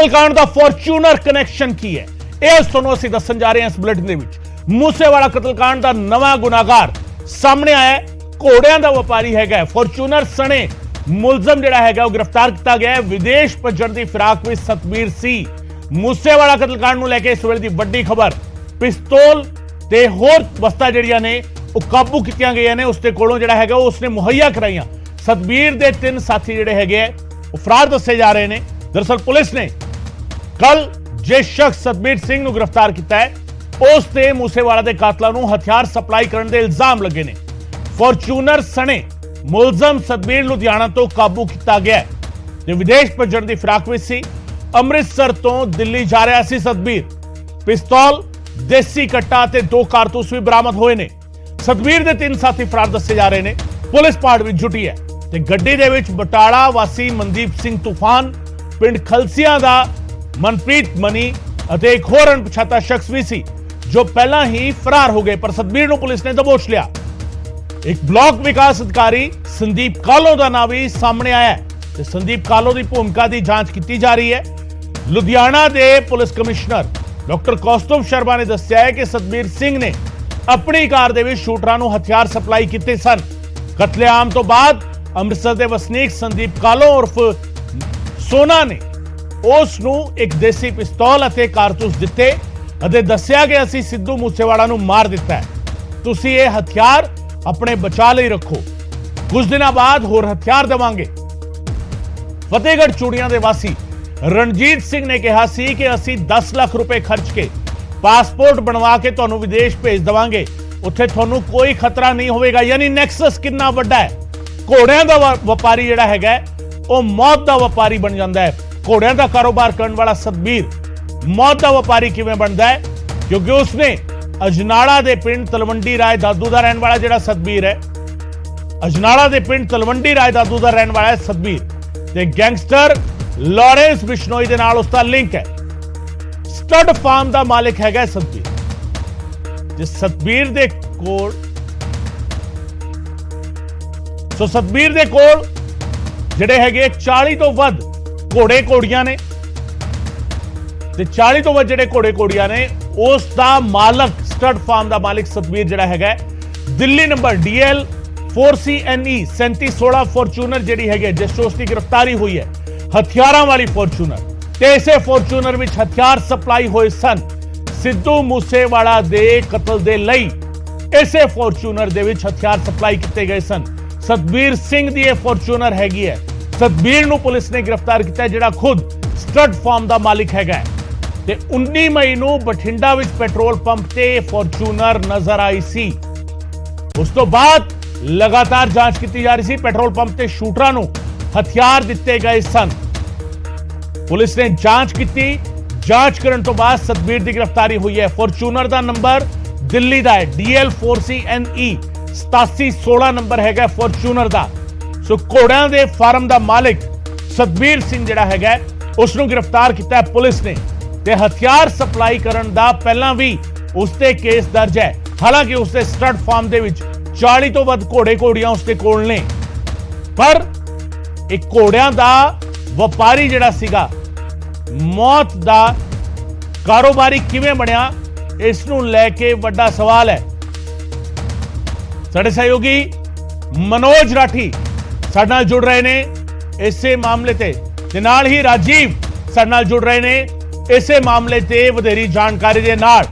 कांड का Fortuner connection की है ਇਹ ਤੁਹਾਨੂੰ ਅਸੀਂ ਦੱਸਣ ਜਾ ਰਹੇ ਹਾਂ ਇਸ ਬੁਲੇਟਿਨ ਦੇ ਵਿੱਚ। ਮੂਸੇਵਾਲਾ ਕਤਲकांड ਦਾ ਨਵਾਂ ਗੁਨਾਹਗਾਰ ਸਾਹਮਣੇ ਆਇਆ ਹੈ। ਘੋੜਿਆਂ ਦਾ ਵਪਾਰੀ ਹੈਗਾ ਫॉर्च्यूनर ਸਣੇ ਮੁਲਜ਼ਮ ਜਿਹੜਾ ਹੈਗਾ ਉਹ ਗ੍ਰਿਫਤਾਰ ਕੀਤਾ ਗਿਆ ਹੈ। ਵਿਦੇਸ਼ ਭੱਜਣ ਦੀ ਫਿਰਾਕ ਵਿੱਚ ਸਤਬੀਰ ਸੀ। ਮੂਸੇਵਾਲਾ ਕਤਲकांड ਨੂੰ ਲੈ ਕੇ ਇਸ ਵੇਲੇ ਦੀ ਵੱਡੀ ਖਬਰ, ਪਿਸਤੌਲ ਤੇ ਹੋਰ ਵਸਤਾਂ ਜਿਹੜੀਆਂ ਨੇ ਉਹ ਕਾਬੂ ਕੀਤੀਆਂ ਗਈਆਂ ਨੇ। ਉਸਦੇ ਕੋਲੋਂ ਜਿਹੜਾ ਹੈਗਾ ਉਹ ਉਸਨੇ ਮੁਹੱਈਆ ਕਰਾਈਆਂ। ਸਤਬੀਰ ਦੇ 3 ਸਾਥੀ ਜਿਹੜੇ ਹੈਗੇ ਉਹ ਫਰਾਰ ਦੱਸੇ ਜਾ ਰਹੇ ਨੇ। ਦਰਅਸਲ ਪੁਲਿਸ ਨੇ ਕੱਲ जिस शख्स सतबीर सिंह ਨੂੰ गिरफ्तार किया है उस ते मूसेवाला के कातलों ਨੂੰ हथियार सप्लाई करने के इल्जाम लगे ने। फॉर्च्यूनर सने मुलजम सतबीर लुधियाना तो काबू किया गया है जो विदेश भजन की फिराक में सी। अमृतसर तो दिल्ली जा रहा सी सतबीर। पिस्तौल, देसी कट्टा ते 2 कारतूस भी बरामद हुए ने। सतबीर के 3 साथी फरार दसे जा रहे हैं। पुलिस पाड़ भी जुटी है ते गड्डी दे विच बटाला वासी मनदीप सिंह तूफान, पिंड खलसिया का मनप्रीत मनी और एक होर अणपछाता शख्स भी सी जो पहला ही फरार हो गए, पर सतबीर को पुलिस ने दबोच लिया। एक ब्लॉक विकास अधिकारी संदीप कालो का नाम भी सामने आया है। संदीप कालो की भूमिका की जांच की जा रही है। लुधियाना के पुलिस कमिश्नर डॉक्टर कौस्तुभ शर्मा ने दस्या है कि सतबीर सिंह ने अपनी कार के शूटरां हथियार सप्लाई किए सन। कतलेआम तो बाद अमृतसर के वसनीक संदीप कालो उर्फ सोना ने उस ਨੂੰ एक देसी पिस्तौल ਅਤੇ कारतूस ਦਿੱਤੇ ਅਤੇ ਦੱਸਿਆ ਕਿ ਅਸੀਂ ਸਿੱਧੂ ਮੂਸੇਵਾਲਾ ਨੂੰ ਮਾਰ ਦਿੱਤਾ ਹੈ, ਤੁਸੀਂ ਇਹ ਹਥਿਆਰ ਆਪਣੇ ਬਚਾ ਲਈ ਰੱਖੋ, ਕੁਝ ਦਿਨਾਂ ਬਾਅਦ ਹੋਰ ਹਥਿਆਰ ਦੇਵਾਂਗੇ। ਫਤਿਹਗੜ੍ਹ ਚੂੜੀਆਂ ਦੇ ਵਾਸੀ ਰਣਜੀਤ ਸਿੰਘ ਨੇ ਕਿਹਾ ਸੀ ਕਿ ਅਸੀਂ 10 ਲੱਖ ਰੁਪਏ ਖਰਚ ਕੇ ਪਾਸਪੋਰਟ ਬਣਵਾ ਕੇ ਤੁਹਾਨੂੰ ਵਿਦੇਸ਼ ਭੇਜ ਦੇਵਾਂਗੇ, ਉੱਥੇ ਤੁਹਾਨੂੰ ਕੋਈ ਖਤਰਾ ਨਹੀਂ ਹੋਵੇਗਾ। ਯਾਨੀ ਨੈਕਸਸ ਕਿੰਨਾ ਵੱਡਾ ਹੈ। ਘੋੜਿਆਂ ਦਾ ਵਪਾਰੀ ਜਿਹੜਾ ਹੈਗਾ ਉਹ ਮੌਤ ਦਾ ਵਪਾਰੀ ਬਣ ਜਾਂਦਾ ਹੈ। घोड़िया का कारोबार करने वाला सतबीर मौत का व्यापारी किवें बनता है, क्योंकि उसने अजनाला के पिंड तलवंडी राय दादू का रहने वाला जिहड़ा सतबीर है, अजनाला के पिंड तलवंडी राय दादू का रहने वाला है सतबीर ते गैंगस्टर लॉरेंस बिश्नोई के नाल उसका लिंक है। स्टड फार्म का मालिक हैगा सतबीर। जिस सतबीर दे कोल सतबीर दे कोल जिहड़े हैगे 40 तो वध घोड़े घोड़ियां ने ते 40 तो वध जिहड़े घोड़े घोड़ियां ने उस दा मालक स्टड फार्म दा मालिक सतबीर जिहड़ा हैगा Delhi number DL 4CNE 3716 Fortuner जिहड़ी हैगी जिस तो उसकी गिरफ्तारी हुई है, हथियारां वाली फॉर्च्यूनर ते इसे फॉर्च्यूनर विच हथियार सप्लाई होए सन सिद्धू मूसेवाला दे कतल दे लई। इसे फॉर्च्यूनर दे विच हथियार सप्लाई किए गए सन। सतबीर सिंह दी यह फॉर्च्यूनर हैगी है। सतबीर ਨੂੰ ਪੁਲਿਸ ਨੇ ਗ੍ਰਿਫਤਾਰ ਕੀਤਾ ਜਿਹੜਾ ਖੁਦ ਸਟਡ ਫਾਰਮ ਦਾ ਮਾਲਿਕ ਹੈਗਾ ਤੇ 19 ਮਈ ਨੂੰ ਬਠਿੰਡਾ ਵਿੱਚ ਪੈਟਰੋਲ ਪੰਪ ਤੇ ਫॉर्च्यूनर ਨਜ਼ਰ ਆਈ ਸੀ। ਉਸ ਤੋਂ ਬਾਅਦ ਲਗਾਤਾਰ ਜਾਂਚ ਕੀਤੀ ਜਾ ਰਹੀ ਸੀ। ਪੈਟਰੋਲ ਪੰਪ ਤੇ ਸ਼ੂਟਰਾਂ ਨੂੰ ਹਥਿਆਰ ਦਿੱਤੇ ਗਏ ਸਨ। ਪੁਲਿਸ ਨੇ ਜਾਂਚ ਕੀਤੀ। ਜਾਂਚ ਕਰਨ ਤੋਂ ਬਾਅਦ ਸਤਬੀਰ ਦੀ ਗ੍ਰਿਫਤਾਰੀ ਹੋਈ ਹੈ। ਫॉर्च्यूनर ਦਾ ਨੰਬਰ ਦਿੱਲੀ ਦਾ ਹੈ DL 4CNE 8716 ਨੰਬਰ ਹੈਗਾ ਫॉर्च्यूनर ਦਾ। सो घोड़ियां दे फार्म दा मालिक सतबीर सिंह जिहड़ा हैगा उस नूं गिरफ्तार किया पुलिस ने ते हथियार सप्लाई करन दा पहलां भी उस ते केस दर्ज है। हालांकि उसके स्टड फार्म दे विच 40 तो वध घोड़े घोड़ियां उसके कोल ने, पर एक घोड़ियां दा व्यापारी जिहड़ा सीगा मौत दा कारोबारी किवें बनिया इस नूं लैके वड्डा सवाल है। साडे सहयोगी मनोज राठी ਸਾਡੇ ਨਾਲ जुड़ रहे ने इसे मामले ते नाल ही राजीव ਸਾਡੇ ਨਾਲ जुड़ रहे ने इसे मामले ते वधेरी जानकारी दे नाल।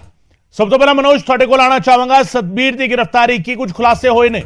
सब तो पहला मनोज ਤੁਹਾਡੇ ਕੋਲ आना चाहांगा, सतबीर की गिरफ्तारी की कुछ खुलासे होए ने?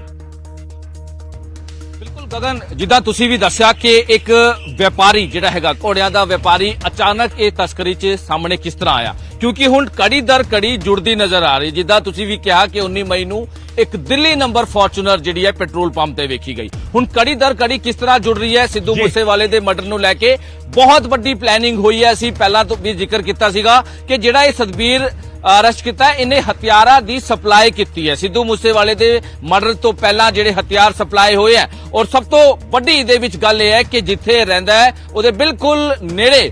बिल्कुल गगन, जिदा तुसी भी दस्या कि एक व्यापारी जिहड़ा हैगा घोड़ियां दा व्यापारी अचानक ये तस्करी च सामने किस तरह आया, क्योंकि हुण कड़ी दर कड़ी जुड़दी नजर आ रही। जिदा तुसी भी कहा कि 19 मई नूं एक दिल्ली नंबर फॉर्च्यूनर जिहड़ी है पेट्रोल पंप ते वेखी गई। हुण कड़ी दर कड़ी किस तरह जुड़ रही है सिद्धू मूसेवाले दे मर्डर नूं लैके बहुत वड्डी प्लैनिंग हुई है। असीं पहलां तो भी जिक्र कीता सीगा कि जिहड़ा ये सतबीर अरेस्ट किया इन्हें हथियारां दी सप्लाई की है। सिद्धू मूसेवाले दे मर्डर तो पहला जिहड़े हथियार सप्लाई होए हैं, और सब तो वड्डी इहदे विच गल यह है कि जिथे रहिंदा है उहदे बिल्कुल नेड़े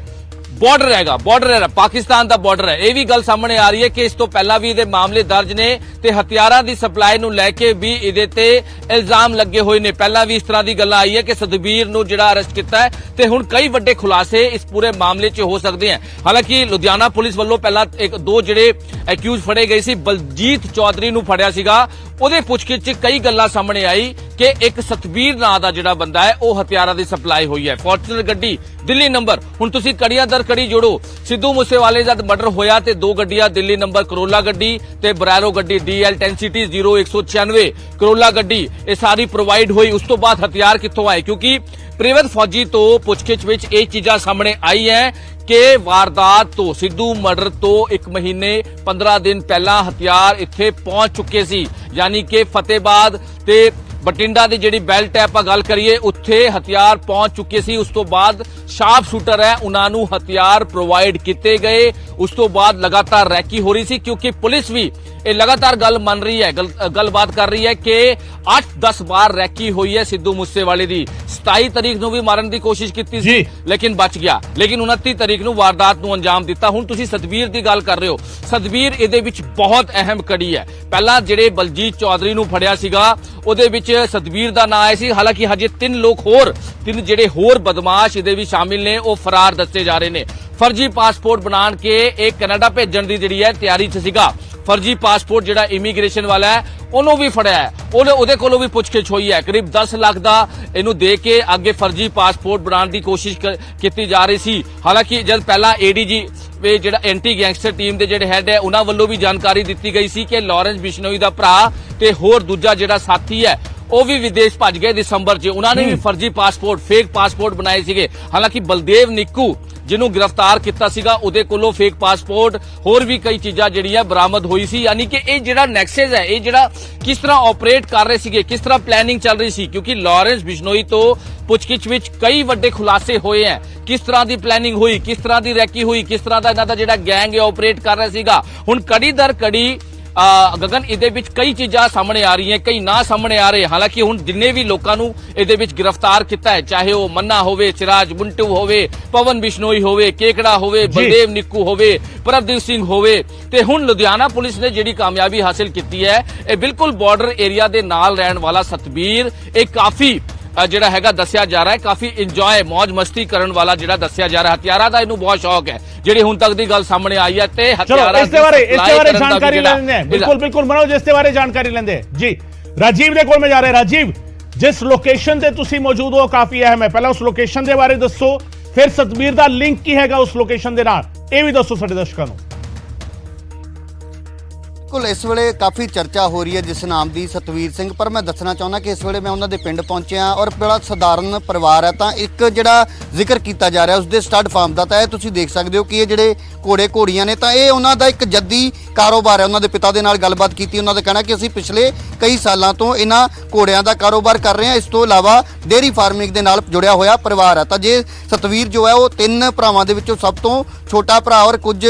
ਬਾਰਡਰ ਹੈਗਾ, ਬਾਰਡਰ ਹੈ ਪਾਕਿਸਤਾਨ ਦਾ ਬਾਰਡਰ ਹੈ। ਇਹ ਵੀ ਗੱਲ ਸਾਹਮਣੇ ਆ ਰਹੀ ਹੈ ਕਿ ਇਸ ਤੋਂ ਪਹਿਲਾਂ ਵੀ ਇਹਦੇ ਮਾਮਲੇ ਦਰਜ ਨੇ ਤੇ ਹਥਿਆਰਾਂ ਦੀ ਸਪਲਾਈ ਨੂੰ ਲੈ ਕੇ ਵੀ ਇਹਦੇ ਤੇ ਇਲਜ਼ਾਮ ਲੱਗੇ ਹੋਏ ਨੇ। ਪਹਿਲਾਂ ਵੀ ਇਸ ਤਰ੍ਹਾਂ ਦੀ ਗੱਲ ਆਈ ਹੈ ਕਿ ਸਤਬੀਰ ਨੂੰ ਜਿਹੜਾ ਅਰੈਸਟ ਕੀਤਾ ਹੈ ਤੇ ਹੁਣ ਕਈ ਵੱਡੇ ਖੁਲਾਸੇ ਇਸ ਪੂਰੇ ਮਾਮਲੇ 'ਚ ਹੋ ਸਕਦੇ ਹਨ। ਹਾਲਾਂਕਿ ਲੁਧਿਆਣਾ ਪੁਲਿਸ ਵੱਲੋਂ ਪਹਿਲਾਂ ਦੋ ਜਿਹੜੇ ਐਕਿਊਜ਼ ਫੜੇ ਗਏ ਸੀ, ਬਲਜੀਤ ਚੌਧਰੀ ਨੂੰ ਫੜਿਆ ਸੀਗਾ, ਉਹਦੇ ਪੁੱਛਗਿੱਛ 'ਚ ਕਈ ਗੱਲਾਂ ਸਾਹਮਣੇ ਆਈ ਕਿ ਇੱਕ ਸਤਬੀਰ ਨਾਂ ਦਾ ਜਿਹੜਾ ਬੰਦਾ ਹੈ ਉਹ ਹਥਿਆਰਾਂ ਦੀ ਸਪਲਾਈ ਹੋਈ ਹੈ। ਫੋਰਚੂਨਰ ਗੱਡੀ ਦਿੱਲੀ ਨੰਬਰ, ਹੁਣ ਤੁਸੀਂ ਕੜੀਆਂ ਦਰ ਕੜੀ ਜੋੜੋ, ਸਿੱਧੂ ਮੂਸੇਵਾਲੇ ਜਦ ਮਰਡਰ ਹੋਇਆ ਤੇ ਦੋ ਗੱਡੀਆਂ ਦਿੱਲੀ ਨੰਬਰ ਕਰੋਲਾ ਗੱਡੀ ਤੇ ਬਰੈਰੋ ਗੱਡੀ DL 10CT 0196 ਕਰੋਲਾ ਗੱਡੀ ਇਹ ਸਾਰੀ ਪ੍ਰੋਵਾਈਡ ਹੋਈ। ਉਸ ਤੋਂ ਬਾਅਦ ਹਥਿਆਰ ਕਿੱਥੋਂ ਆਏ? ਕਿਉਂਕਿ ਪ੍ਰਿਵਤ ਫੌਜੀ ਤੋਂ ਪੁੱਛਗਿੱਛ ਵਿੱਚ ਇਹ ਚੀਜ਼ਾਂ ਸਾਹਮਣੇ ਆਈ ਹੈ ਕਿ ਵਾਰਦਾਤ ਤੋਂ ਸਿੱਧੂ ਮਰਡਰ ਤੋਂ 1 ਮਹੀਨੇ 15 ਦਿਨ ਪਹਿਲਾਂ ਹਥਿਆਰ ਇੱਥੇ ਪਹੁੰਚ ਚੁੱਕੇ ਸੀ। ਯਾਨੀ ਕਿ ਫਤਿਹਬਾਦ ਤੇ ਬਟਿੰਡਾ ਦੀ ਜਿਹੜੀ ਬੈਲਟ ਹੈ ਆਪਾਂ ਗੱਲ ਕਰੀਏ ਉੱਥੇ ਹਥਿਆਰ ਪਹੁੰਚ ਚੁੱਕੇ ਸੀ। ਉਸ ਤੋਂ ਬਾਅਦ ਸ਼ਾਰਪ ਸ਼ੂਟਰ ਹੈ ਉਹਨਾਂ ਨੂੰ ਹਥਿਆਰ ਪ੍ਰੋਵਾਈਡ ਕੀਤੇ ਗਏ। ਉਸ ਤੋਂ ਬਾਅਦ ਲਗਾਤਾਰ ਰੈਕੀ ਹੋ ਰਹੀ ਸੀ ਕਿਉਂਕਿ ਪੁਲਿਸ ਵੀ ਇਹ ਲਗਾਤਾਰ ਗੱਲ ਮੰਨ ਰਹੀ ਹੈ, ਗੱਲਬਾਤ ਕਰ ਰਹੀ ਹੈ ਕਿ 8-10 ਵਾਰ ਰੈਕੀ ਹੋਈ ਹੈ ਸਿੱਧੂ ਮੂਸੇਵਾਲੇ ਦੀ। 27 ਤਰੀਕ ਨੂੰ ਵੀ ਮਾਰਨ ਦੀ ਕੋਸ਼ਿਸ਼ ਕੀਤੀ ਸੀ ਲੇਕਿਨ ਬਚ ਗਿਆ, ਲੇਕਿਨ 29 ਤਰੀਕ ਨੂੰ ਵਾਰਦਾਤ ਨੂੰ ਅੰਜਾਮ ਦਿੱਤਾ। ਹੁਣ ਤੁਸੀਂ ਸਤਬੀਰ ਦੀ ਗੱਲ ਕਰ ਰਹੇ ਹੋ, ਸਤਬੀਰ ਇਹਦੇ ਵਿੱਚ ਬਹੁਤ ਅਹਿਮ ਕੜੀ ਹੈ। ਪਹਿਲਾਂ ਜਿਹੜੇ ਬਲਜੀਤ ਚੌਧਰੀ ਨੂੰ ਫੜਿਆ ਸੀਗਾ ਉਹਦੇ ਵਿੱਚ ਸਤਬੀਰ ਦਾ ਨਾਂ ਆਇਆ ਸੀ। ਹਾਲਾਂਕਿ ਹਜੇ ਤਿੰਨ ਜਿਹੜੇ ਹੋਰ ਬਦਮਾਸ਼ ਇਹਦੇ ਵਿੱਚ ਸ਼ਾਮਿਲ ਨੇ ਉਹ ਫਰਾਰ ਦੱਸੇ ਜਾ ਰਹੇ ਨੇ। ਫਰਜ਼ੀ ਪਾਸਪੋਰਟ ਬਣਾ ਕੇ ਇਹ ਕੈਨੇਡਾ ਭੇਜਣ ਦੀ ਜਿਹੜੀ ਹੈ ਤਿਆਰੀ 'ਚ ਸੀਗਾ। ਫਰਜ਼ੀ ਪਾਸਪੋਰਟ ਜਿਹੜਾ ਇਮੀਗ੍ਰੇਸ਼ਨ ਵਾਲਾ ਹੈ ਉਹਨੂੰ ਵੀ ਫੜਿਆ ਹੈ, ਉਹਦੇ ਕੋਲੋਂ ਵੀ ਪੁੱਛਗਿੱਛ ਹੋਈ ਹੈ। ਕਰੀਬ 10 ਲੱਖ ਦਾ ਇਹਨੂੰ ਦੇ ਕੇ ਅੱਗੇ ਫਰਜ਼ੀ ਪਾਸਪੋਰਟ ਬਣਾਉਣ ਦੀ ਕੋਸ਼ਿਸ਼ ਕੀਤੀ ਜਾ ਰਹੀ ਸੀ। ਹਾਲਾਂਕਿ ਜਦ ਪਹਿਲਾਂ ADG ਜਿਹੜਾ ਐਂਟੀ ਗੈਂਗਸਟਰ ਟੀਮ ਦੇ ਜਿਹੜੇ ਹੈਡ ਹੈ ਉਹਨਾਂ ਵੱਲੋਂ ਵੀ ਜਾਣਕਾਰੀ ਦਿੱਤੀ ਗਈ ਸੀ ਕਿ ਲਾਰੈਂਸ ਬਿਸ਼ਨੋਈ ਦਾ ਭਰਾ ਤੇ ਹੋਰ ਦੂਜਾ ਜਿਹੜਾ ਸਾਥੀ ਹੈ ਉਹ ਵੀ ਵਿਦੇਸ਼ ਭੱਜ ਗਏ ਦਸੰਬਰ 'ਚ। ਉਹਨਾਂ ਨੇ ਵੀ ਫਰਜ਼ੀ ਪਾਸਪੋਰਟ, ਫੇਕ ਪਾਸਪੋਰਟ ਬਣਾਏ ਸੀਗੇ। ਹਾਲਾਂਕਿ ਬਲਦੇਵ ਨਿੱਕੂ ਜਿਹਨੂੰ ਗ੍ਰਿਫਤਾਰ ਕੀਤਾ ਸੀਗਾ ਉਹਦੇ ਕੋਲੋਂ ਫੇਕ ਪਾਸਪੋਰਟ ਹੋਰ ਵੀ ਕਈ ਚੀਜ਼ਾਂ ਜਿਹੜੀਆਂ ਬਰਾਮਦ ਹੋਈ ਸੀ। ਯਾਨੀ ਕਿ ਇਹ ਜਿਹੜਾ ਨੈਕਸਸ ਹੈ ਇਹ ਜਿਹੜਾ ਕਿਸ ਤਰ੍ਹਾਂ ਆਪਰੇਟ ਕਰ ਰਹੇ ਸੀਗੇ, ਕਿਸ ਤਰ੍ਹਾਂ ਪਲੈਨਿੰਗ ਚੱਲ ਰਹੀ ਸੀ, ਕਿਉਂਕਿ ਲਾਰੈਂਸ ਬਿਸ਼ਨੋਈ ਤੋਂ ਪੁੱਛਗਿੱਛ ਵਿੱਚ ਕਈ ਵੱਡੇ ਖੁਲਾਸੇ ਹੋਏ ਹੈ। ਕਿਸ ਤਰ੍ਹਾਂ ਦੀ ਪਲੈਨਿੰਗ ਹੋਈ, ਕਿਸ ਤਰ੍ਹਾਂ ਦੀ ਰੈਕੀ ਹੋਈ, ਕਿਸ ਤਰ੍ਹਾਂ ਦਾ ਇਹਨਾਂ ਦਾ ਜਿਹੜਾ ਗੈਂਗ ਹੈ ਆਪਰੇਟ ਕਰ ਰਿਹਾ ਸੀਗਾ। ਹੁਣ ਕੜੀ ਦਰ ਕੜੀ ਗਗਨ ਇਹਦੇ ਵਿੱਚ ਕਈ ਚੀਜ਼ਾਂ ਸਾਹਮਣੇ ਆ ਰਹੀਆਂ, ਕਈ ਨਾਂ ਸਾਹਮਣੇ ਆ ਰਹੇ। ਹਾਲਾਂਕਿ ਹੁਣ ਜਿੰਨੇ ਵੀ ਲੋਕਾਂ ਨੂੰ ਇਹਦੇ ਵਿੱਚ ਗ੍ਰਿਫਤਾਰ ਕੀਤਾ ਹੈ, ਚਾਹੇ ਉਹ ਮੰਨਾ ਹੋਵੇ, ਸਿਰਾਜ ਮੁੰਟੂ ਹੋਵੇ, ਪਵਨ ਬਿਸ਼ਨੋਈ ਹੋਵੇ, ਕੇਕੜਾ ਹੋਵੇ, ਬਲਦੇਵ ਨਿੱਕੂ ਹੋਵੇ, ਪ੍ਰਭਦੀਪ ਸਿੰਘ ਹੋਵੇ, ਤੇ ਹੁਣ ਲੁਧਿਆਣਾ ਪੁਲਿਸ ਨੇ ਜਿਹੜੀ ਕਾਮਯਾਬੀ ਹਾਸਿਲ ਕੀਤੀ ਹੈ ਇਹ ਬਿਲਕੁਲ ਬਾਰਡਰ ਏਰੀਆ ਦੇ ਨਾਲ ਰਹਿਣ ਵਾਲਾ ਸਤਬੀਰ ਇਹ ਕਾਫੀ ਜਿਹੜਾ ਹੈਗਾ ਦੱਸਿਆ ਜਾ ਰਿਹਾ ਹੈ, ਕਾਫੀ ਇੰਜੋਏ ਮौज ਮਸਤੀ ਕਰਨ ਵਾਲਾ ਜਿਹੜਾ ਦੱਸਿਆ ਜਾ ਰਿਹਾ। ਹਥਿਆਰਾਂ ਦਾ ਇਹਨੂੰ ਬਹੁਤ ਸ਼ੌਕ ਹੈ ਜਿਹੜੀ ਹੁਣ ਤੱਕ ਦੀ ਗੱਲ ਸਾਹਮਣੇ ਆਈ ਹੈ ਤੇ ਹਥਿਆਰਾਂ ਇਸ ਦੇ ਬਾਰੇ ਜਾਣਕਾਰੀ ਲੈਂਦੇ हैं। ਬਿਲਕੁਲ ਮਨੋਜ ਇਸ ਦੇ ਬਾਰੇ ਜਾਣਕਾਰੀ ਲੈਂਦੇ ਜੀ। ਰਾਜੀਵ ਦੇ ਕੋਲ ਮੈਂ ਜਾ ਰਿਹਾ। ਰਾਜੀਵ, ਜਿਸ ਲੋਕੇਸ਼ਨ ਤੇ ਤੁਸੀਂ ਮੌਜੂਦ ਹੋ ਕਾਫੀ ਅਹਿਮ ਹੈ, ਪਹਿਲਾਂ ਉਸ ਲੋਕੇਸ਼ਨ ਦੇ ਬਾਰੇ ਦੱਸੋ, ਫਿਰ ਸਤਬੀਰ ਦਾ ਲਿੰਕ ਕੀ ਹੈਗਾ ਉਸ ਲੋਕੇਸ਼ਨ ਦੇ ਨਾਲ ਇਹ ਵੀ ਦੱਸੋ ਸਾਡੇ ਦਰਸ਼ਕਾਂ ਨੂੰ। ਬਿਲਕੁਲ ਇਸ ਵੇਲੇ ਕਾਫੀ ਚਰਚਾ ਹੋ ਰਹੀ ਹੈ ਜਿਸ ਨਾਮ ਦੀ ਸਤਵੀਰ ਸਿੰਘ, ਪਰ ਮੈਂ ਦੱਸਣਾ ਚਾਹੁੰਦਾ ਕਿ ਇਸ ਵੇਲੇ ਮੈਂ ਉਹਨਾਂ ਦੇ ਪਿੰਡ ਪਹੁੰਚਿਆ ਔਰ ਬੜਾ ਸਧਾਰਨ ਪਰਿਵਾਰ ਹੈ। ਤਾਂ ਇੱਕ ਜਿਹੜਾ ਜ਼ਿਕਰ ਕੀਤਾ ਜਾ ਰਿਹਾ ਉਸ ਦੇ ਸਟੱਡ ਫਾਰਮ ਦਾ, ਤਾਂ ਇਹ ਤੁਸੀਂ ਦੇਖ ਸਕਦੇ ਹੋ ਕਿ ਇਹ ਜਿਹੜੇ ਘੋੜੇ ਘੋੜੀਆਂ ਨੇ ਤਾਂ ਇਹ ਉਹਨਾਂ ਦਾ ਇੱਕ ਜੱਦੀ ਕਾਰੋਬਾਰ ਹੈ। ਉਹਨਾਂ ਦੇ ਪਿਤਾ ਦੇ ਨਾਲ ਗੱਲਬਾਤ ਕੀਤੀ, ਉਹਨਾਂ ਦਾ ਕਹਿਣਾ ਕਿ ਅਸੀਂ ਪਿਛਲੇ ਕਈ ਸਾਲਾਂ ਤੋਂ ਇਹਨਾਂ ਘੋੜਿਆਂ ਦਾ ਕਾਰੋਬਾਰ ਕਰ ਰਹੇ ਹਾਂ। ਇਸ ਤੋਂ ਇਲਾਵਾ ਡੇਅਰੀ ਫਾਰਮਿੰਗ ਦੇ ਨਾਲ ਜੁੜਿਆ ਹੋਇਆ ਪਰਿਵਾਰ ਹੈ। ਤਾਂ ਜੇ ਸਤਵੀਰ ਜੋ ਹੈ ਉਹ 3 ਭਰਾਵਾਂ ਦੇ ਵਿੱਚੋਂ ਸਭ ਤੋਂ ਛੋਟਾ ਭਰਾ ਔਰ ਕੁਝ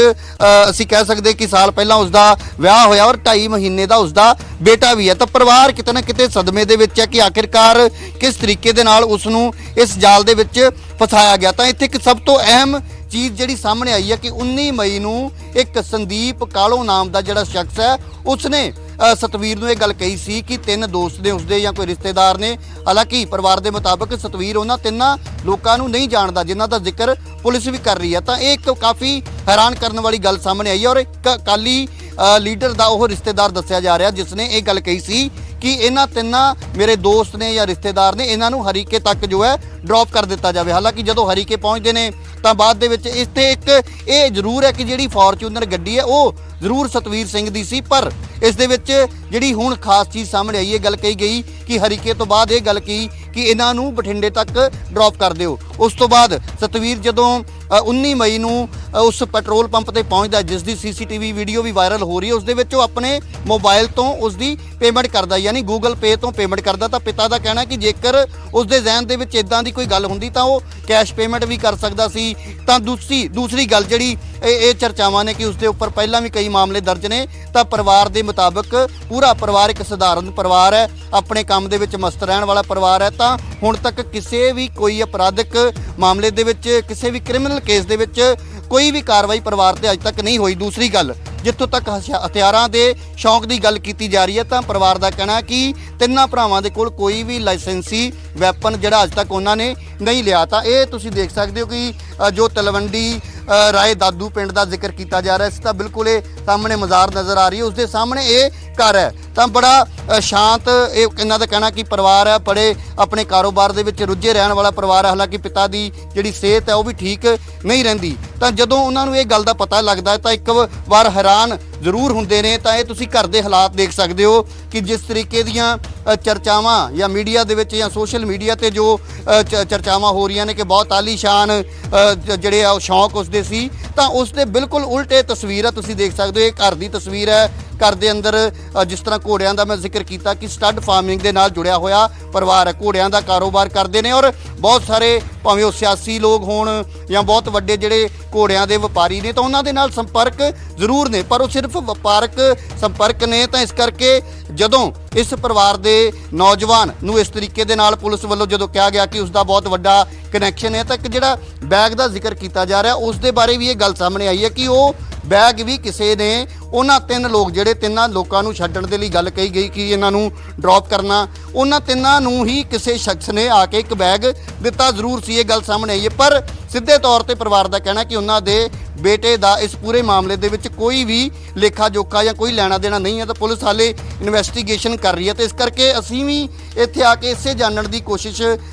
ਅਸੀਂ ਕਹਿ ਸਕਦੇ ਕਿ ਸਾਲ ਪਹਿਲਾਂ ਉਸਦਾ ਵਿਆਹ ਹੋਇਆ ਔਰ 2.5 ਮਹੀਨੇ ਦਾ ਉਸਦਾ ਬੇਟਾ ਵੀ ਹੈ। ਤਾਂ ਪਰਿਵਾਰ ਕਿਤੇ ਨਾ ਕਿਤੇ ਸਦਮੇ ਦੇ ਵਿੱਚ ਹੈ ਕਿ ਆਖਿਰਕਾਰ ਕਿਸ ਤਰੀਕੇ ਦੇ ਨਾਲ ਉਸ ਨੂੰ ਇਸ ਜਾਲ ਦੇ ਵਿੱਚ ਫਸਾਇਆ ਗਿਆ। ਤਾਂ ਇੱਥੇ ਇੱਕ ਸਭ ਤੋਂ ਅਹਿਮ ਚੀਜ਼ ਜਿਹੜੀ ਸਾਹਮਣੇ ਆਈ ਹੈ ਕਿ 19 ਮਈ ਨੂੰ ਇੱਕ ਸੰਦੀਪ ਕਾਲੋ ਨਾਮ ਦਾ ਜਿਹੜਾ ਸ਼ਖਸ ਹੈ ਉਸਨੇ ਸਤਵੀਰ ਨੂੰ ਇਹ ਗੱਲ ਕਹੀ ਸੀ ਕਿ 3 ਦੋਸਤ ਨੇ ਉਸਦੇ ਜਾਂ ਕੋਈ ਰਿਸ਼ਤੇਦਾਰ ਨੇ। ਹਾਲਾਂਕਿ ਪਰਿਵਾਰ ਦੇ ਮੁਤਾਬਕ ਸਤਵੀਰ ਉਹਨਾਂ 3 ਲੋਕਾਂ ਨੂੰ ਨਹੀਂ ਜਾਣਦਾ ਜਿਨ੍ਹਾਂ ਦਾ ਜ਼ਿਕਰ ਪੁਲਿਸ ਵੀ ਕਰ ਰਹੀ ਹੈ। ਤਾਂ ਇਹ ਇੱਕ ਕਾਫੀ ਹੈਰਾਨ ਕਰਨ ਵਾਲੀ ਗੱਲ ਸਾਹਮਣੇ ਆਈ ਹੈ ਔਰ ਇੱਕ ਅਕਾਲੀ ਲੀਡਰ ਦਾ ਉਹ ਰਿਸ਼ਤੇਦਾਰ ਦੱਸਿਆ ਜਾ ਰਿਹਾ ਜਿਸ ਨੇ ਇਹ ਗੱਲ ਕਹੀ ਸੀ ਕਿ ਇਹਨਾਂ 3 ਮੇਰੇ ਦੋਸਤ ਨੇ ਜਾਂ ਰਿਸ਼ਤੇਦਾਰ ਨੇ, ਇਹਨਾਂ ਨੂੰ ਹਰੀਕੇ ਤੱਕ ਜੋ ਹੈ ਡ੍ਰੌਪ ਕਰ ਦਿੱਤਾ ਜਾਵੇ। ਹਾਲਾਂਕਿ ਜਦੋਂ ਹਰੀਕੇ ਪਹੁੰਚਦੇ ਨੇ ਤਾਂ ਬਾਅਦ ਦੇ ਵਿੱਚ ਇਸ ਤੇ ਇੱਕ ਇਹ ਜ਼ਰੂਰ ਹੈ ਕਿ ਜਿਹੜੀ ਫੋਰਚੂਨਰ ਗੱਡੀ ਹੈ ਉਹ ਜ਼ਰੂਰ ਸਤਵੀਰ ਸਿੰਘ ਦੀ ਸੀ, ਪਰ ਇਸ ਦੇ ਵਿੱਚ ਜਿਹੜੀ ਹੁਣ ਖਾਸ ਚੀਜ਼ ਸਾਹਮਣੇ ਆਈ, ਇਹ ਗੱਲ ਕਹੀ ਗਈ ਕਿ ਹਰੀਕੇ ਤੋਂ ਬਾਅਦ ਇਹ ਗੱਲ ਕਹੀ ਕਿ ਇਹਨਾਂ ਨੂੰ ਬਠਿੰਡੇ ਤੱਕ ਡ੍ਰੌਪ ਕਰ ਦਿਓ। ਉਸ ਤੋਂ ਬਾਅਦ ਸਤਵੀਰ ਜਦੋਂ 19 ਮਈ ਨੂੰ ਉਸ ਪੈਟਰੋਲ ਪੰਪ ਤੇ ਪਹੁੰਚਦਾ ਜਿਸ ਦੀ CCTV ਵੀਡੀਓ ਵੀ ਵਾਇਰਲ ਹੋ ਰਹੀ ਹੈ, ਉਸ ਦੇ ਵਿੱਚ ਉਹ ਆਪਣੇ ਮੋਬਾਈਲ ਤੋਂ ਉਸ ਦੀ ਪੇਮੈਂਟ ਕਰਦਾ, ਯਾਨੀ ਗੂਗਲ ਪੇ ਤੋਂ ਪੇਮੈਂਟ ਕਰਦਾ। ਤਾਂ ਪਿਤਾ ਦਾ ਕਹਿਣਾ ਕਿ ਜੇਕਰ ਉਸ ਦੇ ਜ਼ਿਹਨ ਦੇ ਵਿੱਚ ਇਦਾਂ ਦੀ ਕੋਈ ਗੱਲ ਹੁੰਦੀ ਤਾਂ ਉਹ ਕੈਸ਼ ਪੇਮੈਂਟ ਵੀ ਕਰ ਸਕਦਾ ਸੀ। ਤਾਂ ਦੂਸਰੀ ਗੱਲ ਜਿਹੜੀ ਇਹ ਚਰਚਾਵਾਂ ਨੇ ਕਿ ਉਸ ਦੇ ਉੱਪਰ ਪਹਿਲਾਂ ਵੀ ਕਈ ਮਾਮਲੇ ਦਰਜ ਨੇ। ਤਾਂ ਪਰਿਵਾਰ ਦੇ ਮੁਤਾਬਕ ਪੂਰਾ ਪਰਿਵਾਰ ਇੱਕ ਸਧਾਰਨ ਪਰਿਵਾਰ ਹੈ, ਆਪਣੇ ਕੰਮ ਦੇ ਵਿੱਚ ਮਸਤ ਰਹਿਣ ਵਾਲਾ ਪਰਿਵਾਰ ਹੈ। ਤਾਂ ਹੁਣ ਤੱਕ ਕਿਸੇ ਵੀ ਕੋਈ ਅਪਰਾਧਿਕ ਮਾਮਲੇ ਦੇ ਵਿੱਚ, ਕਿਸੇ ਵੀ ਕ੍ਰਿਮੀਨਲ ਕੇਸ ਦੇ ਵਿੱਚ ਕੋਈ ਵੀ ਕਾਰਵਾਈ ਪਰਿਵਾਰ ਤੇ ਅੱਜ ਤੱਕ ਨਹੀਂ ਹੋਈ। ਦੂਸਰੀ ਗੱਲ, ਜਿੱਥੋਂ ਤੱਕ ਹਥਿਆਰਾਂ ਦੇ ਸ਼ੌਂਕ ਦੀ ਗੱਲ ਕੀਤੀ ਜਾ ਰਹੀ ਹੈ ਤਾਂ ਪਰਿਵਾਰ ਦਾ ਕਹਿਣਾ ਹੈ ਕਿ ਤਿੰਨਾਂ ਭਰਾਵਾਂ ਦੇ ਕੋਲ ਕੋਈ ਵੀ ਲਾਇਸੈਂਸੀ ਵੈਪਨ ਜਿਹੜਾ ਅੱਜ ਤੱਕ ਉਹਨਾਂ ਨੇ ਨਹੀਂ ਲਿਆ। ਤਾਂ ਇਹ ਤੁਸੀਂ ਦੇਖ ਸਕਦੇ ਹੋ ਕਿ ਜੋ ਤਲਵੰਡੀ ਰਾਏ ਦਾਦੂ ਪਿੰਡ ਦਾ ਜ਼ਿਕਰ ਕੀਤਾ ਜਾ ਰਿਹਾ, ਇਸ ਦਾ ਬਿਲਕੁਲ ਇਹ ਸਾਹਮਣੇ ਮਜ਼ਾਰ ਨਜ਼ਰ ਆ ਰਹੀ ਹੈ, ਉਸ ਦੇ ਸਾਹਮਣੇ ਇਹ ਘਰ ਹੈ। ਤਾਂ ਬੜਾ ਸ਼ਾਂਤ ਇਹ ਇਹਨਾਂ ਦਾ ਕਹਿਣਾ ਕਿ ਪਰਿਵਾਰ ਹੈ, ਬੜੇ ਆਪਣੇ ਕਾਰੋਬਾਰ ਦੇ ਵਿੱਚ ਰੁੱਝੇ ਰਹਿਣ ਵਾਲਾ ਪਰਿਵਾਰ ਹੈ। ਹਾਲਾਂਕਿ ਪਿਤਾ ਦੀ ਜਿਹੜੀ ਸਿਹਤ ਹੈ ਉਹ ਵੀ ਠੀਕ ਨਹੀਂ ਰਹਿੰਦੀ। ਤਾਂ ਜਦੋਂ ਉਹਨਾਂ ਨੂੰ ਇਹ ਗੱਲ ਦਾ ਪਤਾ ਲੱਗਦਾ ਤਾਂ ਇੱਕ ਵਾਰ ਹੈਰਾਨ ਜ਼ਰੂਰ ਹੁੰਦੇ ਨੇ। ਤਾਂ ਇਹ ਤੁਸੀਂ ਘਰ ਦੇ ਹਾਲਾਤ ਦੇਖ ਸਕਦੇ ਹੋ ਕਿ ਜਿਸ ਤਰੀਕੇ ਦੀਆਂ ਚਰਚਾਵਾਂ ਜਾਂ ਮੀਡੀਆ ਦੇ ਵਿੱਚ ਜਾਂ ਸੋਸ਼ਲ ਮੀਡੀਆ ਤੇ ਜੋ ਚਰਚਾਵਾਂ ਹੋ ਰਹੀਆਂ ਨੇ ਕਿ ਬਹੁਤ ਆਲੀਸ਼ਾਨ ਜਿਹੜੇ ਆ ਉਹ ਸ਼ੌਂਕ ਉਸਦੇ ਸੀ, ਤਾਂ ਉਸ ਦੇ ਬਿਲਕੁਲ ਉਲਟੇ ਤਸਵੀਰ ਆ। ਤੁਸੀਂ ਦੇਖ ਸਕਦੇ ਹੋ ਇਹ ਘਰ ਦੀ ਤਸਵੀਰ ਹੈ। ਘਰ ਦੇ ਅੰਦਰ ਜਿਸ ਤਰ੍ਹਾਂ ਘੋੜਿਆਂ ਦਾ ਮੈਂ ਜ਼ਿਕਰ ਕੀਤਾ ਕਿ ਸਟੱਡ ਫਾਰਮਿੰਗ ਦੇ ਨਾਲ ਜੁੜਿਆ ਹੋਇਆ ਪਰਿਵਾਰ ਹੈ, ਘੋੜਿਆਂ ਦਾ ਕਾਰੋਬਾਰ ਕਰਦੇ ਨੇ ਔਰ ਬਹੁਤ ਸਾਰੇ ਭਾਵੇਂ ਉਹ ਸਿਆਸੀ ਲੋਕ ਹੋਣ ਜਾਂ ਬਹੁਤ ਵੱਡੇ ਜਿਹੜੇ ਘੋੜਿਆਂ ਦੇ ਵਪਾਰੀ ਨੇ ਤਾਂ ਉਹਨਾਂ ਦੇ ਨਾਲ ਸੰਪਰਕ ਜ਼ਰੂਰ ਨੇ, ਪਰ ਉਹ ਸਿਰਫ ਵਪਾਰਕ ਸੰਪਰਕ ਨੇ। ਤਾਂ ਇਸ ਕਰਕੇ ਜਦੋਂ ਇਸ ਪਰਿਵਾਰ ਦੇ ਨੌਜਵਾਨ ਨੂੰ ਇਸ ਤਰੀਕੇ ਦੇ ਨਾਲ ਪੁਲਿਸ ਵੱਲੋਂ ਜਦੋਂ ਕਿਹਾ ਗਿਆ ਕਿ ਉਸ ਦਾ ਬਹੁਤ ਵੱਡਾ ਕਨੈਕਸ਼ਨ ਹੈ, ਤਾਂ ਇੱਕ ਜਿਹੜਾ ਬੈਗ ਦਾ ਜ਼ਿਕਰ ਕੀਤਾ ਜਾ ਰਿਹਾ ਉਸ ਦੇ ਬਾਰੇ ਵੀ ਇਹ ਗੱਲ ਸਾਹਮਣੇ ਆਈ ਹੈ ਕਿ ਉਹ ਬੈਗ ਵੀ ਕਿਸੇ ਨੇ ਉਹਨਾਂ ਤਿੰਨਾਂ ਲੋਕਾਂ ਨੂੰ ਛੱਡਣ ਦੇ ਲਈ ਗੱਲ ਕਹੀ ਗਈ ਕਿ ਇਹਨਾਂ ਨੂੰ ਡ੍ਰੌਪ ਕਰਨਾ, ਉਹਨਾਂ ਤਿੰਨਾਂ ਨੂੰ ਹੀ ਕਿਸੇ ਸ਼ਖਸ ਨੇ ਆ ਕੇ ਇੱਕ ਬੈਗ ਦਿੱਤਾ ਜ਼ਰੂਰ ਸੀ, ਇਹ ਗੱਲ ਸਾਹਮਣੇ ਆਈ ਹੈ। ਪਰ ਸਿੱਧੇ ਤੌਰ ਤੇ ਪਰਿਵਾਰ ਦਾ ਕਹਿਣਾ ਕਿ ਉਹਨਾਂ ਦੇ ਬੇਟੇ ਦਾ ਇਸ ਪੂਰੇ ਮਾਮਲੇ ਦੇ ਵਿੱਚ ਕੋਈ ਵੀ ਲੇਖਾ ਜੋਖਾ ਜਾਂ ਕੋਈ ਲੈਣਾ ਦੇਣਾ ਨਹੀਂ ਹੈ। ਤਾਂ ਪੁਲਿਸ ਹਾਲੇ ਇਨਵੈਸਟੀਗੇਸ਼ਨ ਕਰ ਰਹੀ ਹੈ। ਤੇ ਇਸ ਕਰਕੇ ਅਸੀਂ ਵੀ ਇੱਥੇ ਆ ਕੇ ਇਸੇ ਜਾਣਨ ਦੀ ਕੋਸ਼ਿਸ਼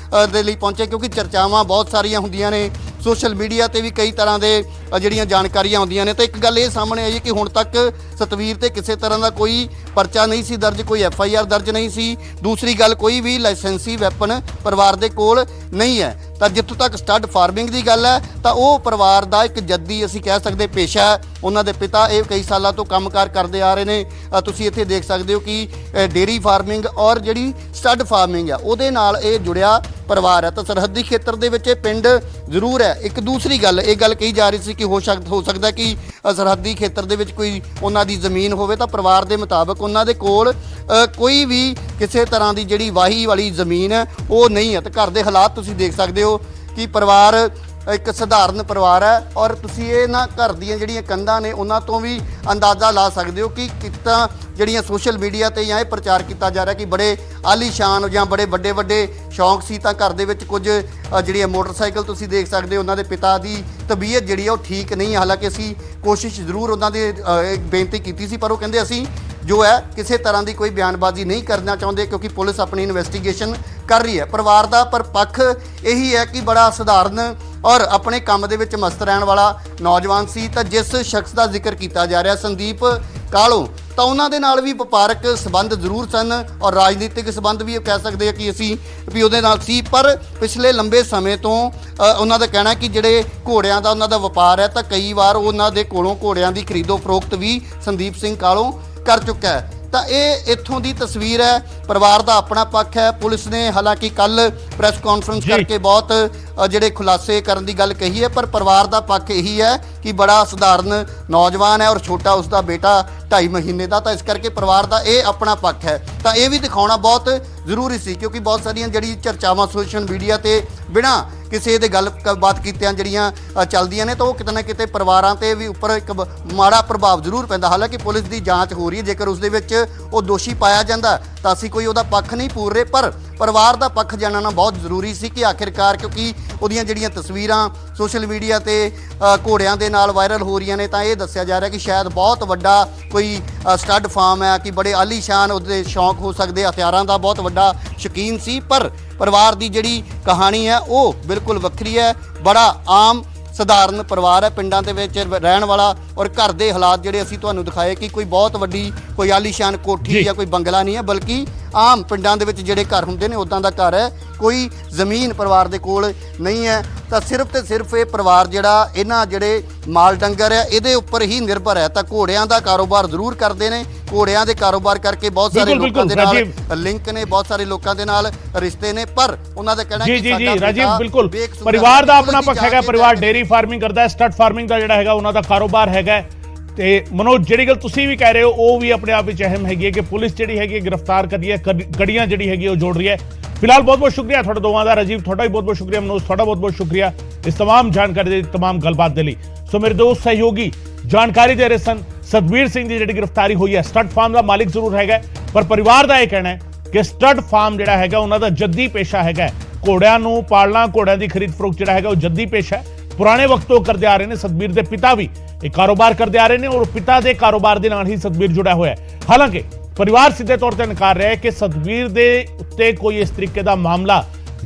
ਦੇ ਲਈ ਪਹੁੰਚੇ, ਕਿਉਂਕਿ ਚਰਚਾਵਾਂ ਬਹੁਤ ਸਾਰੀਆਂ ਹੁੰਦੀਆਂ ਨੇ, ਸੋਸ਼ਲ ਮੀਡੀਆ ਤੇ ਵੀ ਕਈ ਤਰ੍ਹਾਂ ਦੇ ਜਿਹੜੀਆਂ ਜਾਣਕਾਰੀਆਂ ਆਉਂਦੀਆਂ ਨੇ। ਤਾਂ ਇੱਕ ਗੱਲ ਇਹ ਸਾਹਮਣੇ ਆਈ ਹੈ ਕਿ ਹੁਣ ਤੱਕ ਸਤਵੀਰ ਤੇ ਕਿਸੇ ਤਰ੍ਹਾਂ ਦਾ ਕੋਈ ਪਰਚਾ ਨਹੀਂ ਸੀ ਦਰਜ, ਕੋਈ FIR ਦਰਜ ਨਹੀਂ ਸੀ। ਦੂਸਰੀ ਗੱਲ, ਕੋਈ ਵੀ ਲਾਇਸੈਂਸੀ ਵੈਪਨ ਪਰਿਵਾਰ ਦੇ ਕੋਲ ਨਹੀਂ ਹੈ। ਤਾਂ ਜਿੱਥੋਂ ਤੱਕ ਸਟੱਡ ਫਾਰਮਿੰਗ ਦੀ ਗੱਲ ਹੈ ਤਾਂ ਉਹ ਪਰਿਵਾਰ ਦਾ ਇੱਕ ਜੱਦੀ ਅਸੀਂ ਕਹਿ ਸਕਦੇ ਪੇਸ਼ਾ ਹੈ। ਉਹਨਾਂ ਦੇ ਪਿਤਾ ਇਹ ਕਈ ਸਾਲਾਂ ਤੋਂ ਕੰਮਕਾਰ ਕਰਦੇ ਆ ਰਹੇ ਨੇ। ਤੁਸੀਂ ਇੱਥੇ ਦੇਖ ਸਕਦੇ ਹੋ ਕਿ ਡੇਅਰੀ ਫਾਰਮਿੰਗ ਔਰ ਜਿਹੜੀ ਸਟੱਡ ਫਾਰਮਿੰਗ ਆ ਉਹਦੇ ਨਾਲ ਇਹ ਜੁੜਿਆ ਪਰਿਵਾਰ ਹੈ। ਤਾਂ ਸਰਹੱਦੀ ਖੇਤਰ ਦੇ ਵਿੱਚ ਇਹ ਪਿੰਡ ਜ਼ਰੂਰ ਹੈ। ਇੱਕ ਦੂਸਰੀ ਗੱਲ, ਇਹ ਗੱਲ ਕਹੀ ਜਾ ਰਹੀ ਸੀ ਕਿ ਹੋ ਸਕਦਾ ਕਿ ਸਰਹੱਦੀ ਖੇਤਰ ਦੇ ਵਿੱਚ ਕੋਈ ਉਹਨਾਂ ਦੀ ਜ਼ਮੀਨ ਹੋਵੇ, ਤਾਂ ਪਰਿਵਾਰ ਦੇ ਮੁਤਾਬਕ ਉਹਨਾਂ ਦੇ ਕੋਲ ਕੋਈ ਵੀ ਕਿਸੇ ਤਰ੍ਹਾਂ ਦੀ ਜਿਹੜੀ ਵਾਹੀ ਵਾਲੀ ਜ਼ਮੀਨ ਹੈ ਉਹ ਨਹੀਂ ਹੈ। ਤਾਂ ਘਰ ਦੇ ਹਾਲਾਤ ਤੁਸੀਂ ਦੇਖ ਸਕਦੇ ਹੋ ਕਿ ਪਰਿਵਾਰ ਇੱਕ ਸਧਾਰਨ ਪਰਿਵਾਰ ਹੈ ਔਰ ਤੁਸੀਂ ਇਹਨਾਂ ਘਰ ਦੀਆਂ ਜਿਹੜੀਆਂ ਕੰਧਾਂ ਨੇ ਉਹਨਾਂ ਤੋਂ ਵੀ ਅੰਦਾਜ਼ਾ ਲਾ ਸਕਦੇ ਹੋ ਕਿ ਕਿੱਦਾਂ ਜਿਹੜੀਆਂ ਸੋਸ਼ਲ ਮੀਡੀਆ ਤੇ ਜਾਂ ਇਹ ਪ੍ਰਚਾਰ ਕੀਤਾ ਜਾ ਰਿਹਾ ਕਿ ਬੜੇ ਆਲੀਸ਼ਾਨ ਜਾਂ ਬੜੇ ਵੱਡੇ ਸ਼ੌਂਕ ਸੀ। ਤਾਂ ਘਰ ਦੇ ਵਿੱਚ ਕੁਝ ਜਿਹੜੀਆਂ ਮੋਟਰਸਾਈਕਲ ਤੁਸੀਂ ਦੇਖ ਸਕਦੇ ਹੋ, ਉਹਨਾਂ ਦੇ ਪਿਤਾ ਦੀ ਤਬੀਅਤ ਜਿਹੜੀ ਆ ਉਹ ਠੀਕ ਨਹੀਂ। ਹਾਲਾਂਕਿ ਅਸੀਂ ਕੋਸ਼ਿਸ਼ ਜ਼ਰੂਰ ਉਹਨਾਂ ਦੇ ਬੇਨਤੀ ਕੀਤੀ ਸੀ, ਪਰ ਉਹ ਕਹਿੰਦੇ ਅਸੀਂ ਜੋ ਹੈ ਕਿਸੇ ਤਰ੍ਹਾਂ ਦੀ ਕੋਈ ਬਿਆਨਬਾਜ਼ੀ ਨਹੀਂ ਕਰਨਾ ਚਾਹੁੰਦੇ ਕਿਉਂਕਿ ਪੁਲਿਸ ਆਪਣੀ ਇਨਵੈਸਟੀਗੇਸ਼ਨ ਕਰ ਰਹੀ ਹੈ। ਪਰਿਵਾਰ ਦਾ ਪਰ ਪੱਖ ਇਹੀ ਹੈ ਕਿ ਬੜਾ ਸਧਾਰਨ ਔਰ ਆਪਣੇ ਕੰਮ ਦੇ ਵਿੱਚ ਮਸਤ ਰਹਿਣ ਵਾਲਾ ਨੌਜਵਾਨ ਸੀ। ਤਾਂ ਜਿਸ ਸ਼ਖਸ ਦਾ ਜ਼ਿਕਰ ਕੀਤਾ ਜਾ ਰਿਹਾ ਸੰਦੀਪ ਕਾਲੋਂ, ਤਾਂ ਉਹਨਾਂ ਦੇ ਨਾਲ ਵੀ ਵਪਾਰਕ ਸਬੰਧ ਜ਼ਰੂਰ ਸਨ ਔਰ ਰਾਜਨੀਤਿਕ ਸਬੰਧ ਵੀ ਕਹਿ ਸਕਦੇ ਹਾਂ ਕਿ ਅਸੀਂ ਵੀ ਉਹਦੇ ਨਾਲ ਸੀ। ਪਰ ਪਿਛਲੇ ਲੰਬੇ ਸਮੇਂ ਤੋਂ ਉਹਨਾਂ ਦਾ ਕਹਿਣਾ ਕਿ ਜਿਹੜੇ ਘੋੜਿਆਂ ਦਾ ਉਹਨਾਂ ਦਾ ਵਪਾਰ ਹੈ, ਤਾਂ ਕਈ ਵਾਰ ਉਹਨਾਂ ਦੇ ਕੋਲੋਂ ਘੋੜਿਆਂ ਦੀ ਖਰੀਦੋ ਫਰੋਖਤ ਵੀ ਸੰਦੀਪ ਸਿੰਘ ਕਾਲੋਂ ਕਰ ਚੁੱਕਾ ਹੈ। ਤਾਂ ਇਹ ਇੱਥੋਂ ਦੀ ਤਸਵੀਰ ਹੈ। ਪਰਿਵਾਰ ਦਾ ਆਪਣਾ ਪੱਖ ਹੈ। ਪੁਲਿਸ ਨੇ ਹਾਲਾਂਕਿ ਕੱਲ ਪ੍ਰੈਸ ਕਾਨਫਰੰਸ ਕਰਕੇ ਬਹੁਤ ਜਿਹੜੇ ਖੁਲਾਸੇ ਕਰਨ ਦੀ ਗੱਲ ਕਹੀ ਹੈ, ਪਰ ਪਰਿਵਾਰ ਦਾ ਪੱਖ ਇਹੀ ਹੈ ਕਿ ਬੜਾ ਸਧਾਰਨ ਨੌਜਵਾਨ ਹੈ ਔਰ ਛੋਟਾ ਉਸਦਾ ਬੇਟਾ 2.5 ਮਹੀਨੇ ਦਾ। ਤਾਂ ਇਸ ਕਰਕੇ ਪਰਿਵਾਰ ਦਾ ਇਹ ਆਪਣਾ ਪੱਖ ਹੈ। ਤਾਂ ਇਹ ਵੀ ਦਿਖਾਉਣਾ ਬਹੁਤ ਜ਼ਰੂਰੀ ਸੀ ਕਿਉਂਕਿ ਬਹੁਤ ਸਾਰੀਆਂ ਜਿਹੜੀ ਚਰਚਾਵਾਂ ਸੋਸ਼ਲ ਮੀਡੀਆ ਤੇ ਬਿਨਾਂ ਕਿਸੇ ਦੇ ਗੱਲਬਾਤ ਕੀਤਿਆਂ ਜਿਹੜੀਆਂ ਚੱਲਦੀਆਂ ਨੇ, ਤਾਂ ਉਹ ਕਿਤੇ ਨਾ ਕਿਤੇ ਪਰਿਵਾਰਾਂ ਤੇ ਵੀ ਉੱਪਰ ਇੱਕ ਮਾੜਾ ਪ੍ਰਭਾਵ ਜ਼ਰੂਰ ਪੈਂਦਾ। ਹਾਲਾਂਕਿ ਪੁਲਿਸ ਦੀ ਜਾਂਚ ਹੋ ਰਹੀ ਹੈ, ਜੇਕਰ ਉਸ ਦੇ ਵਿੱਚ ਉਹ ਦੋਸ਼ੀ ਪਾਇਆ ਜਾਂਦਾ ਤਾਂ ਅਸੀਂ ਕੋਈ ਉਹਦਾ ਪੱਖ ਨਹੀਂ ਪੂਰ ਰਹੇ, ਪਰ ਪਰਿਵਾਰ ਦਾ ਪੱਖ ਜਾਣਨਾ ਬਹੁਤ ਜ਼ਰੂਰੀ ਸੀ ਕਿ ਆਖਿਰਕਾਰ ਕਿਉਂਕਿ ਉਹਦੀਆਂ ਜਿਹੜੀਆਂ ਤਸਵੀਰਾਂ ਸੋਸ਼ਲ ਮੀਡੀਆ ਤੇ ਘੋੜਿਆਂ ਦੇ ਨਾਲ ਵਾਇਰਲ ਹੋ ਰਹੀਆਂ ਨੇ, ਤਾਂ ਇਹ ਦੱਸਿਆ ਜਾ ਰਿਹਾ ਕਿ ਸ਼ਾਇਦ ਬਹੁਤ ਵੱਡਾ ਕੋਈ ਸਟੱਡ ਫਾਰਮ ਹੈ ਕਿ ਬੜੇ ਆਲੀਸ਼ਾਨ ਉਹਦੇ ਸ਼ੌਂਕ ਹੋ ਸਕਦੇ, ਹਥਿਆਰਾਂ ਦਾ ਬਹੁਤ ਵੱਡਾ ਸ਼ੌਕੀਨ ਸੀ। ਪਰ ਪਰਿਵਾਰ ਦੀ ਜਿਹੜੀ ਕਹਾਣੀ ਹੈ ਉਹ ਬਿਲਕੁਲ ਵੱਖਰੀ ਹੈ। ਬੜਾ ਆਮ ਸਧਾਰਨ ਪਰਿਵਾਰ ਹੈ, ਪਿੰਡਾਂ ਦੇ ਵਿੱਚ ਰਹਿਣ ਵਾਲਾ ਔਰ ਘਰ ਦੇ ਹਾਲਾਤ ਜਿਹੜੇ ਅਸੀਂ ਤੁਹਾਨੂੰ ਦਿਖਾਏ ਕਿ ਕੋਈ ਬਹੁਤ ਵੱਡੀ ਕੋਈ ਆਲੀਸ਼ਾਨ ਕੋਠੀ ਜਾਂ ਕੋਈ ਬੰਗਲਾ ਨਹੀਂ ਹੈ, ਬਲਕਿ ਆਮ ਪਿੰਡਾਂ ਦੇ ਵਿੱਚ ਜਿਹੜੇ ਘਰ ਹੁੰਦੇ ਨੇ ਉੱਦਾਂ ਦਾ ਘਰ ਹੈ। ਕੋਈ ਜ਼ਮੀਨ ਪਰਿਵਾਰ ਦੇ ਕੋਲ ਨਹੀਂ ਹੈ। ਤਾਂ ਸਿਰਫ ਤੇ ਸਿਰਫ ਇਹ ਪਰਿਵਾਰ ਜਿਹੜਾ ਇਹਨਾਂ ਜਿਹੜੇ ਮਾਲ ਡੰਗਰ ਹੈ ਇਹਦੇ ਉੱਪਰ ਹੀ ਨਿਰਭਰ ਹੈ। ਤਾਂ ਘੋੜਿਆਂ ਦਾ ਕਾਰੋਬਾਰ ਜ਼ਰੂਰ ਕਰਦੇ ਨੇ। ਘੋੜਿਆਂ ਦੇ ਕਾਰੋਬਾਰ ਕਰਕੇ ਬਹੁਤ ਸਾਰੇ ਲੋਕਾਂ ਦੇ ਨਾਲ ਲਿੰਕ ਨੇ, ਬਹੁਤ ਸਾਰੇ ਲੋਕਾਂ ਦੇ ਨਾਲ ਰਿਸ਼ਤੇ ਨੇ, ਪਰ ਉਹਨਾਂ ਦਾ ਕਹਿਣਾ ਜੀ ਰਾਜੀਵ ਬਿਲਕੁਲ ਪਰਿਵਾਰ ਦਾ ਆਪਣਾ ਪੱਖ ਹੈਗਾ। ਪਰਿਵਾਰ ਡੇਅਰੀ ਫਾਰਮਿੰਗ ਕਰਦਾ ਹੈ, ਸਟੱਡ ਫਾਰਮਿੰਗ ਦਾ ਜਿਹੜਾ ਹੈਗਾ ਉਹਨਾਂ ਦਾ ਕਾਰੋਬਾਰ ਹੈਗਾ। ਤੇ ਮਨੋਜ, ਜਿਹੜੀ ਗੱਲ ਤੁਸੀਂ ਵੀ ਕਹਿ ਰਹੇ ਹੋ ਉਹ ਵੀ ਆਪਣੇ ਆਪ ਵਿੱਚ ਅਹਿਮ ਹੈਗੀ ਹੈ ਕਿ ਪੁਲਿਸ ਜਿਹੜੀ ਹੈਗੀ ਗ੍ਰਿਫਤਾਰ ਕਰੀ ਹੈ, ਕੜੀਆਂ ਜਿਹੜੀ ਹੈਗੀ ਉਹ ਜੋੜ ਰਹੀ ਹੈ। ਫਿਲਹਾਲ ਬਹੁਤ ਬਹੁਤ ਸ਼ੁਕਰੀਆ ਤੁਹਾਡਾ ਦੋਵਾਂ ਦਾ। ਰਾਜੀਵ ਤੁਹਾਡਾ ਵੀ ਬਹੁਤ ਬਹੁਤ ਸ਼ੁਕਰੀਆ, ਮਨੋਜ ਤੁਹਾਡਾ ਬਹੁਤ ਬਹੁਤ ਸ਼ੁਕਰੀਆ ਇਸ तमाम ਜਾਣਕਾਰੀ ਦੇ तमाम ਗੱਲਬਾਤ ਦੇ ਲਈ। ਸੋ ਮੇਰੇ ਦੋਸਤ ਸਹਿਯੋਗੀ ਜਾਣਕਾਰੀ ਦੇ ਰਹੇ ਸਨ। ਸਤਵੀਰ ਸਿੰਘ ਦੀ ਜਿਹੜੀ ਗ੍ਰਿਫਤਾਰੀ ਹੋਈ ਹੈ, ਸਟੱਡ ਫਾਰਮ ਦਾ ਮਾਲਿਕ ਜ਼ਰੂਰ ਹੈਗਾ, ਪਰ ਪਰਿਵਾਰ ਦਾ ਇਹ ਕਹਿਣਾ ਹੈ ਕਿ ਸਟੱਡ ਫਾਰਮ ਜਿਹੜਾ ਹੈਗਾ ਉਹਨਾਂ ਦਾ ਜੱਦੀ ਪੇਸ਼ਾ ਹੈਗਾ। ਘੋੜਿਆਂ ਨੂੰ ਪਾਲਣਾ, ਘੋੜਿਆਂ ਦੀ ਖਰੀਦ ਫਰੋਖਤ ਜਿਹੜਾ ਹੈਗਾ ਉਹ ਜੱਦੀ ਪੇਸ਼ਾ ਹੈ। ਪੁਰਾਣੇ ਵਕਤ ਤੋਂ ਕਰਦੇ ਆ ਰਹੇ ਨੇ। ਸਤਵੀਰ ਦੇ ਪਿਤਾ ਵੀ ਇਹ ਕਾਰੋਬਾਰ ਕਰਦੇ ਆ ਰਹੇ ਨੇ ਔਰ ਪਿਤਾ ਦੇ ਕਾਰੋਬਾਰ ਦੇ ਨਾਲ ਹੀ ਸਤਵੀਰ ਜੁੜਿਆ ਹੋਇਆ ਹੈ। ਹਾਲਾਂਕਿ ਪਰਿਵਾਰ ਸਿੱਧੇ ਤੌਰ ਤੇ ਨਕਾਰ ਰਿਹਾ ਹੈ ਕਿ ਸਤਵੀਰ ਦੇ ਉੱਤੇ ਕੋਈ ਇਸ ਤਰੀਕੇ ਦਾ ਮਾਮਲਾ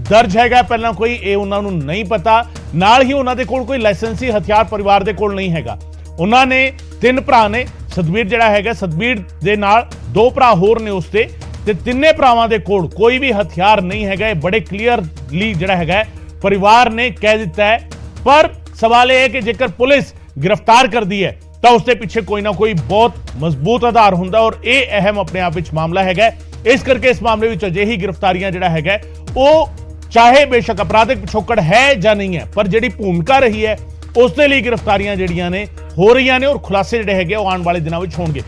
ਦਰਜ ਹੈਗਾ ਪਹਿਲਾਂ ਕੋਈ, ਇਹ ਉਹਨਾਂ ਨੂੰ ਨਹੀਂ ਪਤਾ। ਨਾਲ ਹੀ ਉਹਨਾਂ ਦੇ ਕੋਲ ਕੋਈ ਲਾਇਸੈਂਸੀ ਹਥਿਆਰ ਪਰਿਵਾਰ ਦੇ ਕੋਲ ਨਹੀਂ ਹੈਗਾ। ਉਹਨਾਂ ਨੇ 3 ਭਰਾ ਨੇ। ਸਤਵੀਰ ਜਿਹੜਾ ਹੈਗਾ, ਸਤਵੀਰ ਦੇ ਨਾਲ 2 ਭਰਾ ਹੋਰ ਨੇ ਉਸਦੇ, ਤੇ ਤਿੰਨੇ ਭਰਾਵਾਂ ਦੇ ਕੋਲ ਕੋਈ ਵੀ ਹਥਿਆਰ ਨਹੀਂ ਹੈਗਾ। ਇਹ ਬੜੇ ਕਲੀਅਰਲੀ ਜਿਹੜਾ ਹੈਗਾ ਪਰਿਵਾਰ ਨੇ ਕਹਿ ਦਿੱਤਾ ਹੈ। ਪਰ ਸਵਾਲ ਇਹ ਹੈ ਕਿ ਜੇਕਰ ਪੁਲਿਸ ਗ੍ਰਿਫਤਾਰ ਕਰਦੀ ਹੈ ਤਾਂ ਉਸ ਦੇ ਪਿੱਛੇ ਕੋਈ ਨਾ ਕੋਈ ਬਹੁਤ ਮਜ਼ਬੂਤ ਆਧਾਰ ਹੁੰਦਾ ਔਰ ਇਹ ਅਹਿਮ ਆਪਣੇ ਆਪ ਵਿੱਚ ਮਾਮਲਾ ਹੈਗਾ। ਇਸ ਕਰਕੇ ਇਸ ਮਾਮਲੇ ਵਿੱਚ ਅਜਿਹੀ ਗ੍ਰਿਫਤਾਰੀਆਂ ਜਿਹੜਾ ਹੈਗਾ ਉਹ ਚਾਹੇ ਬੇਸ਼ੱਕ ਅਪਰਾਧਿਕ ਪਿਛੋਕੜ ਹੈ ਜਾਂ ਨਹੀਂ ਹੈ, ਪਰ ਜਿਹੜੀ ਭੂਮਿਕਾ ਰਹੀ ਹੈ ਉਸ ਦੇ ਲਈ ਗ੍ਰਿਫਤਾਰੀਆਂ ਜਿਹੜੀਆਂ ਨੇ ਹੋ ਰਹੀਆਂ ਨੇ ਔਰ ਖੁਲਾਸੇ ਜਿਹੜੇ ਹੈਗੇ ਉਹ ਆਉਣ ਵਾਲੇ ਦਿਨਾਂ ਵਿੱਚ ਹੋਣਗੇ।